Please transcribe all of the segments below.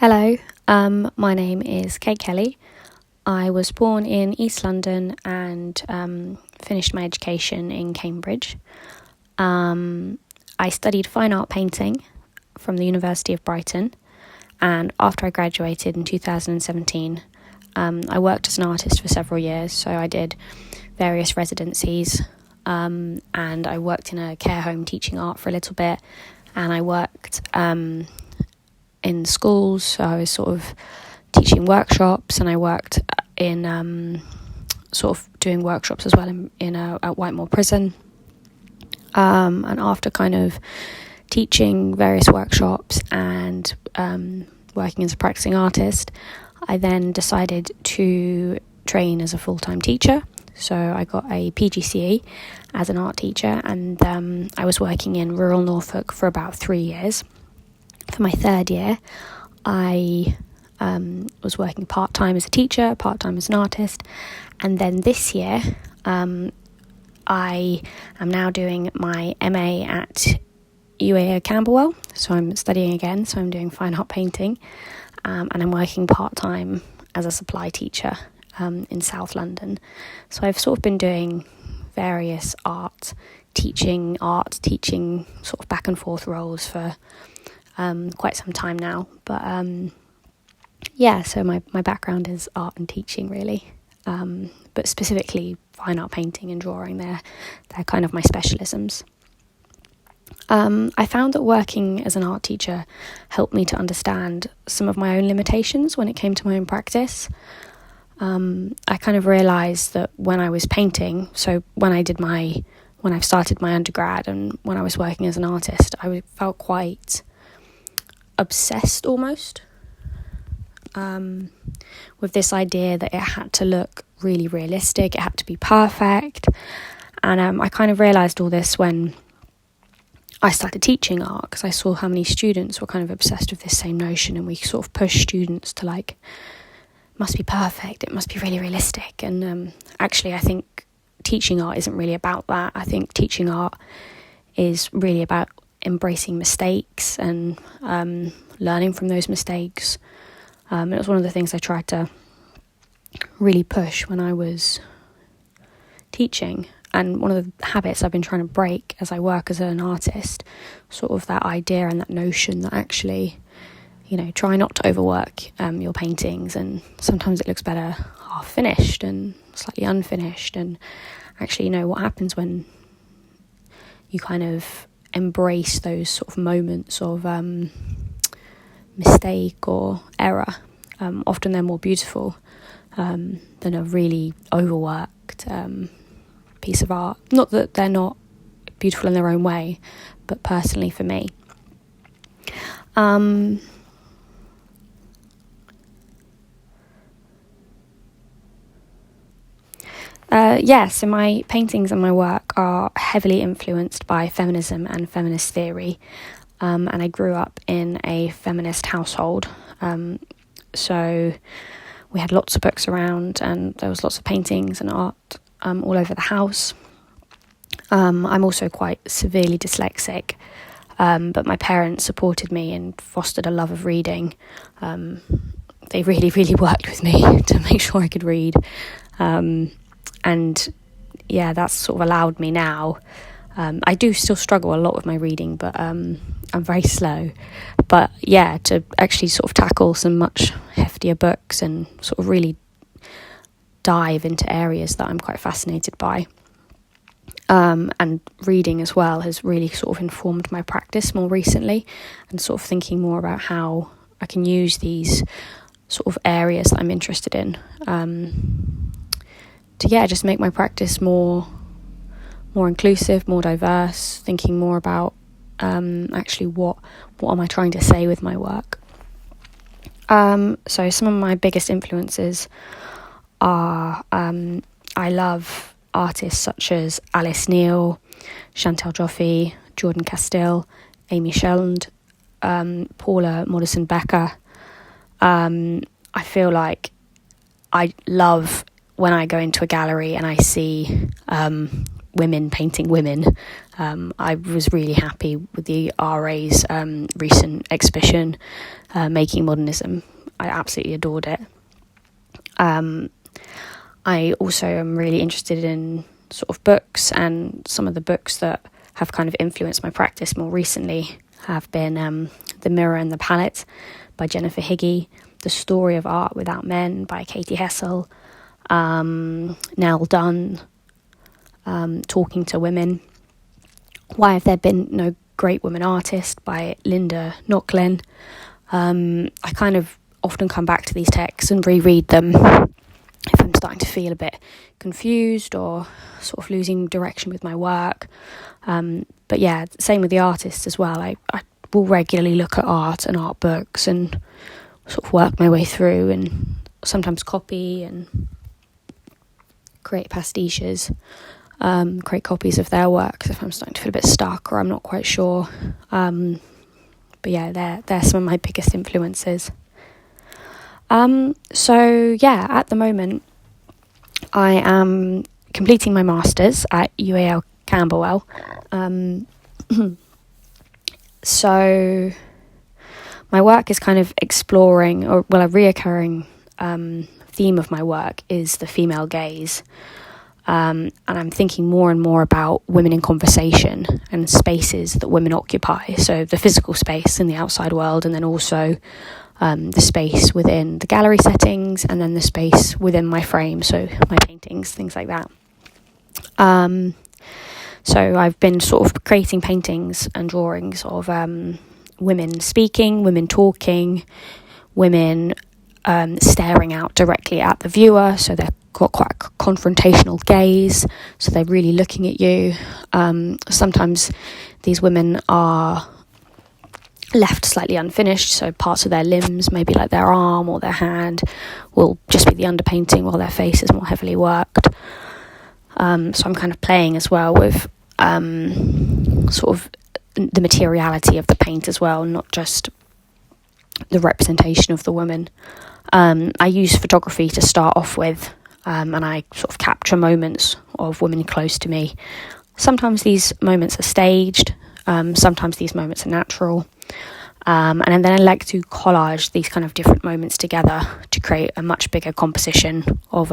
Hello, my name is Kate Kelly. I was born in East London and finished my education in Cambridge. I studied fine art painting from the University of Brighton, and after I graduated in 2017, I worked as an artist for several years. So I did various residencies, and I worked in a care home teaching art for a little bit, and I worked in schools, so I was sort of teaching workshops, and I worked in sort of doing workshops as well at Whitemoor Prison. And after kind of teaching various workshops and working as a practicing artist, I then decided to train as a full-time teacher. So I got a PGCE as an art teacher, and I was working in rural Norfolk for about 3 years. For my third year, I was working part-time as a teacher, part-time as an artist, and then this year I am now doing my MA at UAO Camberwell, so I'm studying again, so I'm doing fine art painting, and I'm working part-time as a supply teacher in South London. So I've sort of been doing various teaching sort of back and forth roles for quite some time now, but so my background is art and teaching really, but specifically fine art painting and drawing. They're kind of my specialisms. I found that working as an art teacher helped me to understand some of my own limitations when it came to my own practice. I kind of realised that when I was painting, so when I started my undergrad and when I was working as an artist, I felt quite obsessed almost with this idea that it had to look really realistic, it had to be perfect, and I kind of realised all this when I started teaching art, because I saw how many students were kind of obsessed with this same notion, and we sort of push students to like, must be perfect, it must be really realistic, and actually I think teaching art isn't really about that. I think teaching art is really about embracing mistakes and learning from those mistakes. It was one of the things I tried to really push when I was teaching, and one of the habits I've been trying to break as I work as an artist, sort of that idea and that notion that actually, try not to overwork your paintings, and sometimes it looks better half finished and slightly unfinished, and actually what happens when you kind of embrace those sort of moments of mistake or error. Often they're more beautiful than a really overworked piece of art. Not that they're not beautiful in their own way, but personally for me. So my paintings and my work are heavily influenced by feminism and feminist theory, and I grew up in a feminist household, so we had lots of books around, and there was lots of paintings and art all over the house. I'm also quite severely dyslexic, but my parents supported me and fostered a love of reading. They really, really worked with me to make sure I could read. That's sort of allowed me now. I do still struggle a lot with my reading, but I'm very slow. But to actually sort of tackle some much heftier books and sort of really dive into areas that I'm quite fascinated by. And reading as well has really sort of informed my practice more recently, and sort of thinking more about how I can use these sort of areas that I'm interested in to just make my practice more inclusive, more diverse, thinking more about actually what am I trying to say with my work. So some of my biggest influences are I love artists such as Alice Neal, Chantal Joffe, Jordan Castile, Amy Shelland, Paula Modersohn-Becker. I feel like I love when I go into a gallery and I see women painting women. I was really happy with the RA's recent exhibition, Making Modernism. I absolutely adored it. I also am really interested in sort of books, and some of the books that have kind of influenced my practice more recently have been The Mirror and the Palette by Jennifer Higgie, The Story of Art Without Men by Katie Hessel, Nell Dunn, Talking to Women, Why Have There Been No Great Women Artists by Linda Nochlin. I kind of often come back to these texts and reread them if I'm starting to feel a bit confused or sort of losing direction with my work. But yeah, same with the artists as well. I will regularly look at art and art books and sort of work my way through, and sometimes copy and create pastiches, create copies of their works if I'm starting to feel a bit stuck or I'm not quite sure. But yeah, they're some of my biggest influences. So yeah, at the moment I am completing my master's at UAL Camberwell. So my work is kind of exploring, a reoccurring theme of my work is the female gaze. And I'm thinking more and more about women in conversation and spaces that women occupy. So the physical space in the outside world, and then also the space within the gallery settings, and then the space within my frame, so my paintings, things like that. So I've been sort of creating paintings and drawings of women speaking, women talking, women staring out directly at the viewer, so they've got quite a confrontational gaze, so they're really looking at you. Sometimes these women are left slightly unfinished, so parts of their limbs, maybe like their arm or their hand, will just be the underpainting while their face is more heavily worked. So I'm kind of playing as well with sort of the materiality of the paint as well, not just the representation of the woman. I use photography to start off with, and I sort of capture moments of women close to me. Sometimes these moments are staged, sometimes these moments are natural, and then I like to collage these kind of different moments together to create a much bigger composition of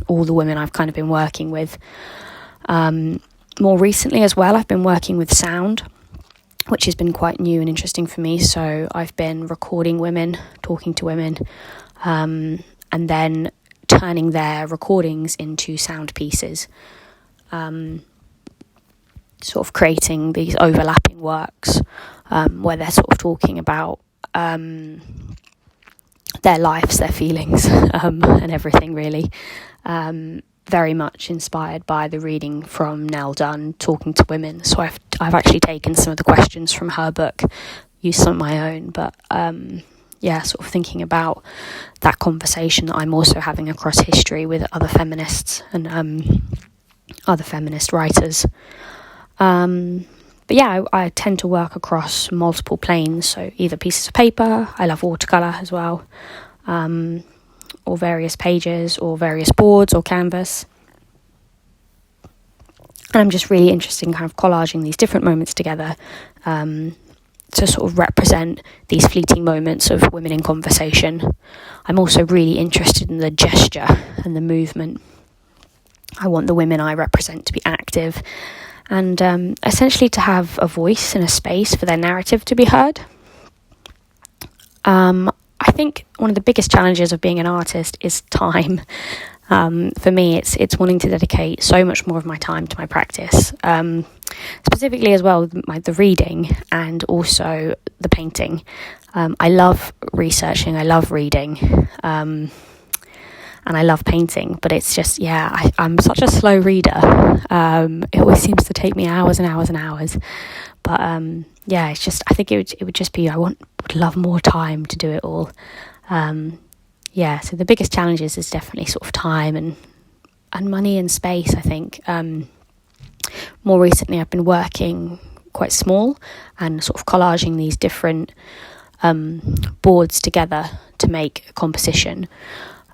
all the women I've kind of been working with. More recently as well, I've been working with sound, which has been quite new and interesting for me. So I've been recording women, talking to women, and then turning their recordings into sound pieces, sort of creating these overlapping works where they're sort of talking about their lives, their feelings, and everything really. Very much inspired by the reading from Nell Dunn, Talking to Women. So I've actually taken some of the questions from her book, used some of my own, but sort of thinking about that conversation that I'm also having across history with other feminists and other feminist writers. But yeah, I tend to work across multiple planes, so either pieces of paper, I love watercolour as well, or various pages, or various boards, or canvas. And I'm just really interested in kind of collaging these different moments together to sort of represent these fleeting moments of women in conversation. I'm also really interested in the gesture and the movement. I want the women I represent to be active and essentially to have a voice and a space for their narrative to be heard. I think one of the biggest challenges of being an artist is time. For me, it's wanting to dedicate so much more of my time to my practice, specifically as well the reading and also the painting. I love researching, I love reading, and I love painting, but it's just, I'm such a slow reader. It always seems to take me hours and hours and hours. But it's just, I think it would just be, would love more time to do it all. So the biggest challenges is definitely sort of time and money and space, I think. More recently, I've been working quite small and sort of collaging these different boards together to make a composition.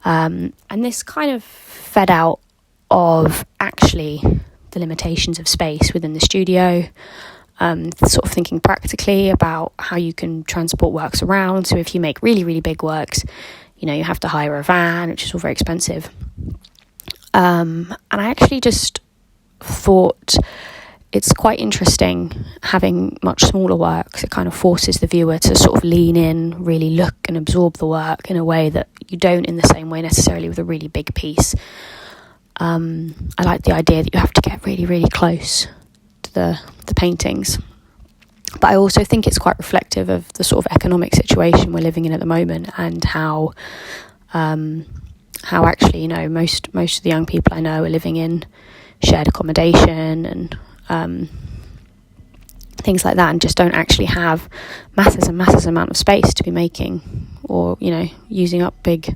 And this kind of fed out of actually the limitations of space within the studio, sort of thinking practically about how you can transport works around. So if you make really, really big works, you have to hire a van, which is all very expensive. And I actually just thought it's quite interesting having much smaller works. It kind of forces the viewer to sort of lean in, really look and absorb the work in a way that you don't in the same way necessarily with a really big piece. I like the idea that you have to get really, really close to the paintings. But I also think it's quite reflective of the sort of economic situation we're living in at the moment, and how actually, most of the young people I know are living in shared accommodation and things like that, and just don't actually have massive amount of space to be making or using up big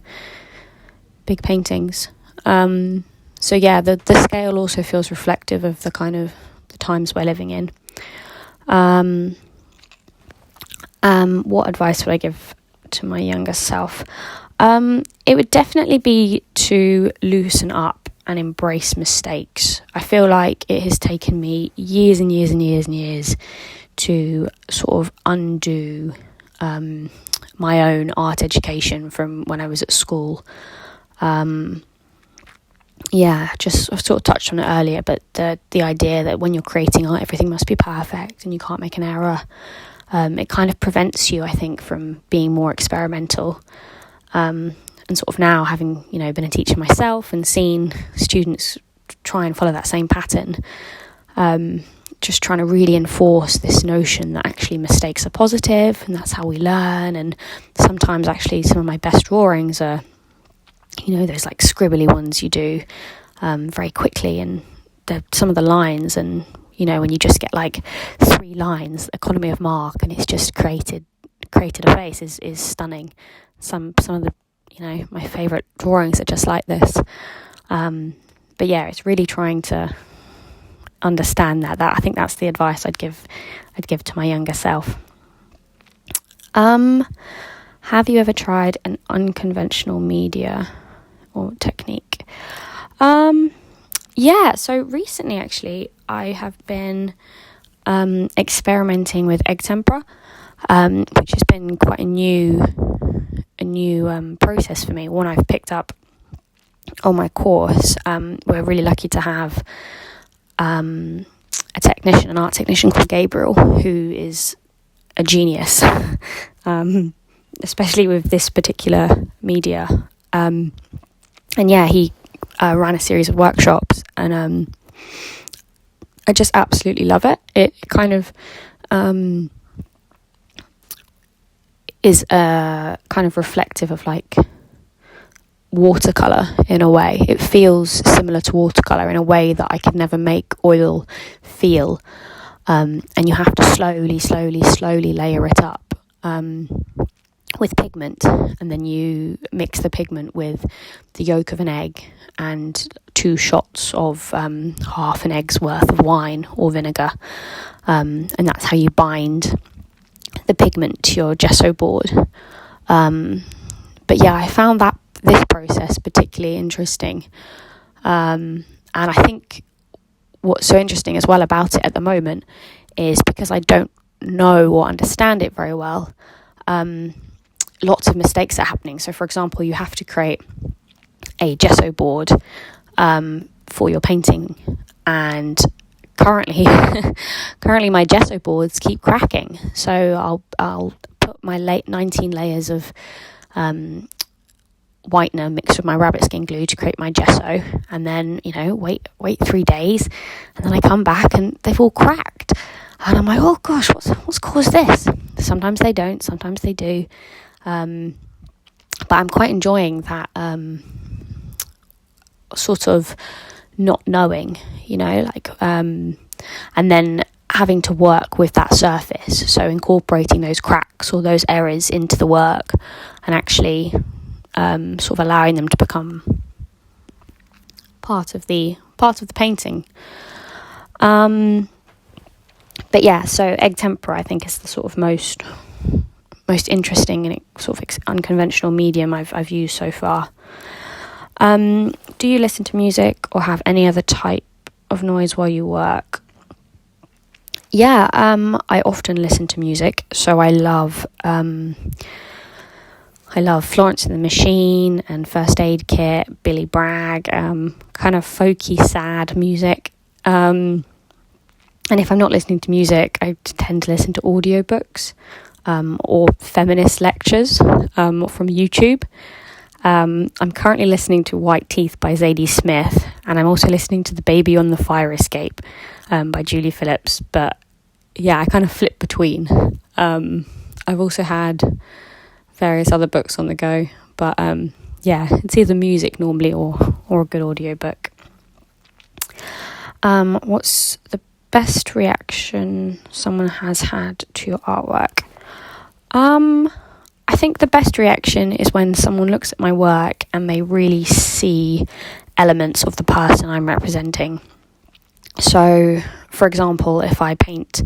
paintings. So yeah, the scale also feels reflective of the kind of the times we're living in. What advice would I give to my younger self? It would definitely be to loosen up and embrace mistakes. I feel like it has taken me years and years and years and years to sort of undo my own art education from when I was at school. I've sort of touched on it earlier, but the idea that when you're creating art, everything must be perfect and you can't make an error, it kind of prevents you, I think, from being more experimental. And sort of now, having been a teacher myself and seen students try and follow that same pattern, just trying to really enforce this notion that actually mistakes are positive and that's how we learn. And sometimes actually some of my best drawings are those like scribbly ones you do very quickly, and some of the lines, and when you just get like 3 lines, economy of mark, and it's just created a face is stunning. Some of the my favourite drawings are just like this. But yeah, it's really trying to understand that I think that's the advice I'd give to my younger self. Have you ever tried an unconventional media or technique? So recently actually I have been experimenting with egg tempera, which has been quite a new process for me, one I've picked up on my course. We're really lucky to have an art technician called Gabriel, who is a genius, especially with this particular media. He ran a series of workshops, and I just absolutely love it. It kind of is kind of reflective of like watercolour in a way. It feels similar to watercolour in a way that I could never make oil feel, and you have to slowly layer it up with pigment, and then you mix the pigment with the yolk of an egg and 2 shots of half an egg's worth of wine or vinegar, and that's how you bind the pigment to your gesso board. I found this process particularly interesting, and I think what's so interesting as well about it at the moment is because I don't know or understand it very well, lots of mistakes are happening. So for example, you have to create a gesso board for your painting, and currently my gesso boards keep cracking. So I'll put my 19 layers of whitener mixed with my rabbit skin glue to create my gesso, and then wait 3 days, and then I come back and they've all cracked, and I'm like, oh gosh, what's caused this? Sometimes they don't, sometimes they do, but I'm quite enjoying that sort of not knowing, and then having to work with that surface, so incorporating those cracks or those errors into the work, and actually sort of allowing them to become part of the painting. So egg tempera I think is the sort of most interesting and sort of unconventional medium I've used so far. Do you listen to music or have any other type of noise while you work. I often listen to music, so I love Florence and the Machine and First Aid Kit, Billy Bragg, kind of folky, sad music. And if I'm not listening to music, I tend to listen to audiobooks or feminist lectures from YouTube. I'm currently listening to White Teeth by Zadie Smith, and I'm also listening to The Baby on the Fire Escape by Julie Phillips. But yeah, I kind of flip between. I've also had various other books on the go, but it's either music normally or a good audiobook. What's the best reaction someone has had to your artwork? I think the best reaction is when someone looks at my work and they really see elements of the person I'm representing. So, for example, if I paint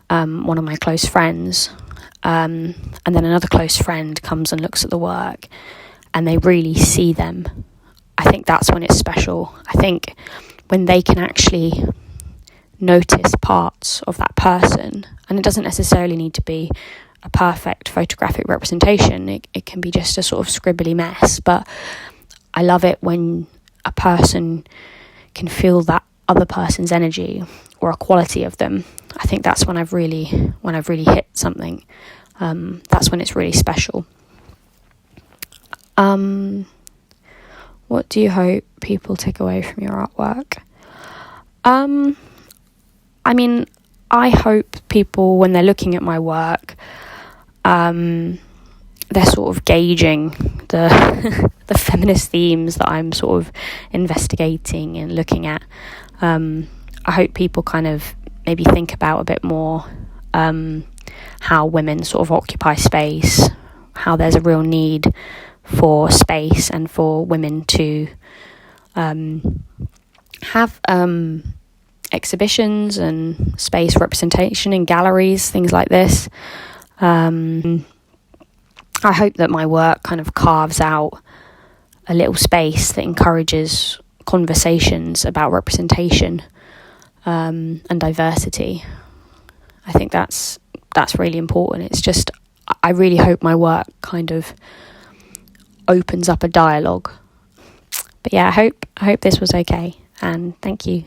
one of my close friends, and then another close friend comes and looks at the work and they really see them, I think that's when it's special. I think when they can actually notice parts of that person, and it doesn't necessarily need to be a perfect photographic representation, it can be just a sort of scribbly mess, but I love it when a person can feel that other person's energy or a quality of them. I think that's when I've really hit something. That's when it's really special. What do you hope people take away from your artwork? I hope people, when they're looking at my work, they're sort of gauging the the feminist themes that I'm sort of investigating and looking at. I hope people kind of maybe think about a bit more how women sort of occupy space, how there's a real need for space and for women to have exhibitions and space representation in galleries, things like this. I hope that my work kind of carves out a little space that encourages conversations about representation and diversity. I think that's really important. It's just, I really hope my work kind of opens up a dialogue. But yeah, I hope this was okay, and thank you.